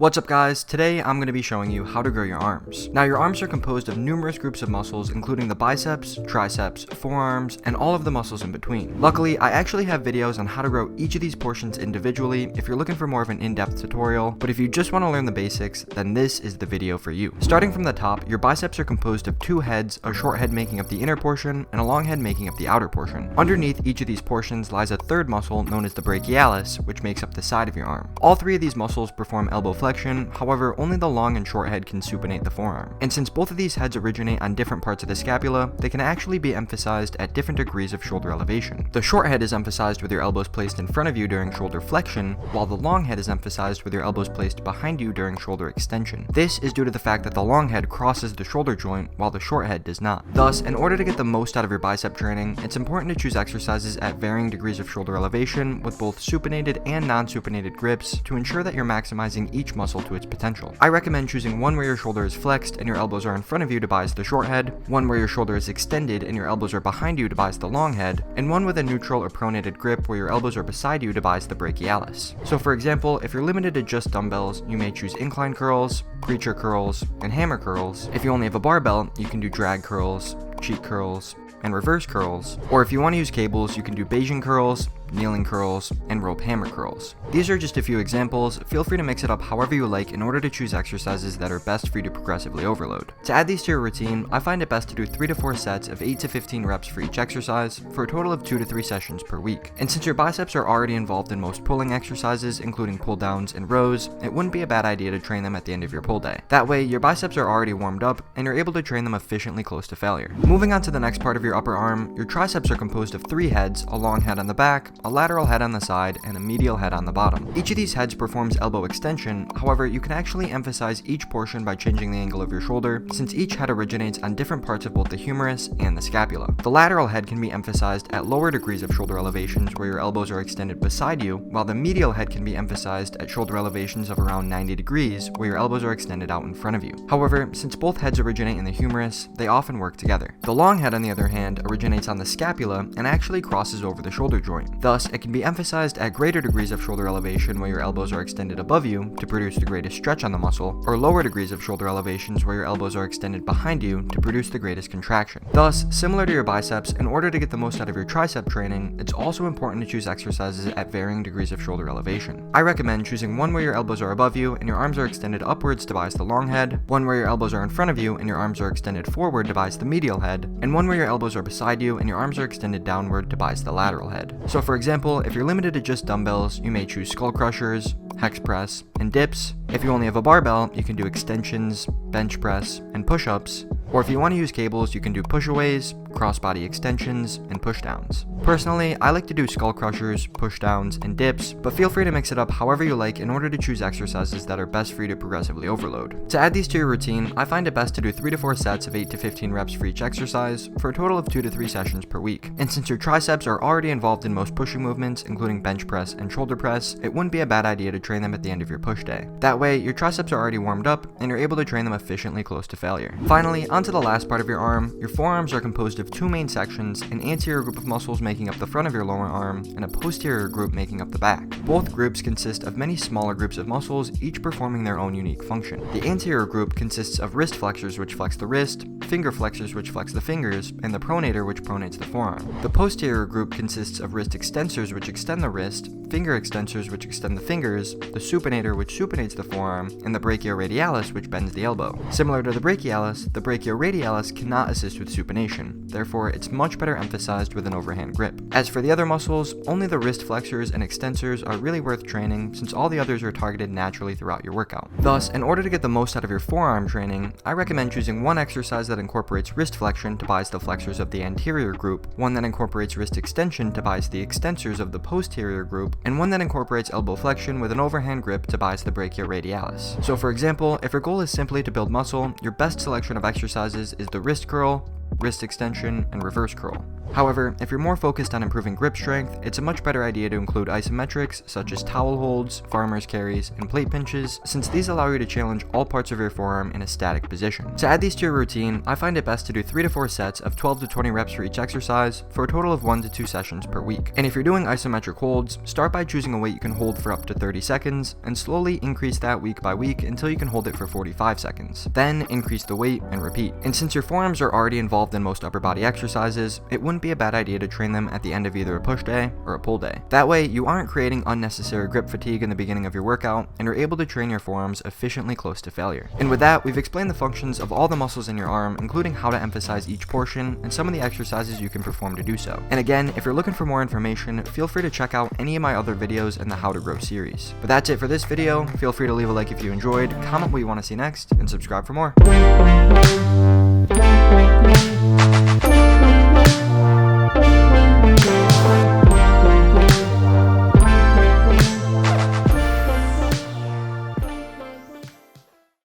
What's up guys, today I'm going to be showing you how to grow your arms. Now your arms are composed of numerous groups of muscles including the biceps, triceps, forearms, and all of the muscles in between. Luckily, I actually have videos on how to grow each of these portions individually if you're looking for more of an in-depth tutorial, but if you just want to learn the basics, then this is the video for you. Starting from the top, your biceps are composed of two heads, a short head making up the inner portion, and a long head making up the outer portion. Underneath each of these portions lies a third muscle known as the brachialis, which makes up the side of your arm. All three of these muscles perform elbow flexion. However, only the long and short head can supinate the forearm. And since both of these heads originate on different parts of the scapula, they can actually be emphasized at different degrees of shoulder elevation. The short head is emphasized with your elbows placed in front of you during shoulder flexion, while the long head is emphasized with your elbows placed behind you during shoulder extension. This is due to the fact that the long head crosses the shoulder joint while the short head does not. Thus, in order to get the most out of your bicep training, it's important to choose exercises at varying degrees of shoulder elevation with both supinated and non-supinated grips to ensure that you're maximizing each muscle to its potential. I recommend choosing one where your shoulder is flexed and your elbows are in front of you to bias the short head, one where your shoulder is extended and your elbows are behind you to bias the long head, and one with a neutral or pronated grip where your elbows are beside you to bias the brachialis. So for example, if you're limited to just dumbbells, you may choose incline curls, preacher curls, and hammer curls. If you only have a barbell, you can do drag curls, cheek curls, and reverse curls, or if you want to use cables, you can do Bayesian curls, kneeling curls, and rope hammer curls. These are just a few examples. Feel free to mix it up however you like in order to choose exercises that are best for you to progressively overload. To add these to your routine, I find it best to do 3 to 4 sets of 8 to 15 reps for each exercise for a total of 2 to 3 sessions per week. And since your biceps are already involved in most pulling exercises, including pull downs and rows, it wouldn't be a bad idea to train them at the end of your pull day. That way, your biceps are already warmed up and you're able to train them efficiently close to failure. Moving on to the next part of your upper arm, your triceps are composed of 3 heads, a long head on the back, a lateral head on the side, and a medial head on the bottom. Each of these heads performs elbow extension. However, you can actually emphasize each portion by changing the angle of your shoulder, since each head originates on different parts of both the humerus and the scapula. The lateral head can be emphasized at lower degrees of shoulder elevations where your elbows are extended beside you, while the medial head can be emphasized at shoulder elevations of around 90 degrees where your elbows are extended out in front of you. However, since both heads originate in the humerus, they often work together. The long head, on the other hand, originates on the scapula and actually crosses over the shoulder joint. Thus, it can be emphasized at greater degrees of shoulder elevation where your elbows are extended above you to produce the greatest stretch on the muscle, or lower degrees of shoulder elevations where your elbows are extended behind you to produce the greatest contraction. Thus, similar to your biceps, in order to get the most out of your tricep training, it's also important to choose exercises at varying degrees of shoulder elevation. I recommend choosing one where your elbows are above you and your arms are extended upwards to bias the long head, one where your elbows are in front of you and your arms are extended forward to bias the medial head, and one where your elbows are beside you and your arms are extended downward to bias the lateral head. So for example, if you're limited to just dumbbells, you may choose skull crushers, hex press, and dips. If you only have a barbell, you can do extensions, bench press, and push-ups. Or if you want to use cables, you can do push-aways, crossbody extensions, and push-downs. Personally, I like to do skull crushers, push-downs, and dips, but feel free to mix it up however you like in order to choose exercises that are best for you to progressively overload. To add these to your routine, I find it best to do 3 to 4 sets of 8 to 15 reps for each exercise for a total of 2 to 3 sessions per week. And since your triceps are already involved in most pushing movements, including bench press and shoulder press, it wouldn't be a bad idea to train them at the end of your push day. That way, your triceps are already warmed up and you're able to train them efficiently close to failure. Finally, onto the last part of your arm, your forearms are composed of 2 main sections, an anterior group of muscles making up the front of your lower arm, and a posterior group making up the back. Both groups consist of many smaller groups of muscles, each performing their own unique function. The anterior group consists of wrist flexors, which flex the wrist, finger flexors, which flex the fingers, and the pronator, which pronates the forearm. The posterior group consists of wrist extensors, which extend the wrist, finger extensors, which extend the fingers, the supinator, which supinates the forearm, and the brachioradialis, which bends the elbow. Similar to the brachialis, the brachioradialis cannot assist with supination, therefore it's much better emphasized with an overhand grip. As for the other muscles, only the wrist flexors and extensors are really worth training since all the others are targeted naturally throughout your workout. Thus, in order to get the most out of your forearm training, I recommend choosing one exercise that incorporates wrist flexion to bias the flexors of the anterior group, one that incorporates wrist extension to bias the extensors of the posterior group, and one that incorporates elbow flexion with an overhand grip to bias the brachioradialis. So for example, if your goal is simply to build muscle, your best selection of exercises is the wrist curl, wrist extension, and reverse curl. However, if you're more focused on improving grip strength, it's a much better idea to include isometrics such as towel holds, farmer's carries, and plate pinches, since these allow you to challenge all parts of your forearm in a static position. To add these to your routine, I find it best to do 3 to 4 sets of 12 to 20 reps for each exercise for a total of 1 to 2 sessions per week. And if you're doing isometric holds, start by choosing a weight you can hold for up to 30 seconds, and slowly increase that week by week until you can hold it for 45 seconds. Then increase the weight and repeat. And since your forearms are already involved in most upper body exercises, it wouldn't be a bad idea to train them at the end of either a push day or a pull day. That way, you aren't creating unnecessary grip fatigue in the beginning of your workout, and are able to train your forearms efficiently close to failure. And with that, we've explained the functions of all the muscles in your arm, including how to emphasize each portion and some of the exercises you can perform to do so. And again, if you're looking for more information, feel free to check out any of my other videos in the How to Grow series. But that's it for this video. Feel free to leave a like if you enjoyed, comment what you want to see next, and subscribe for more.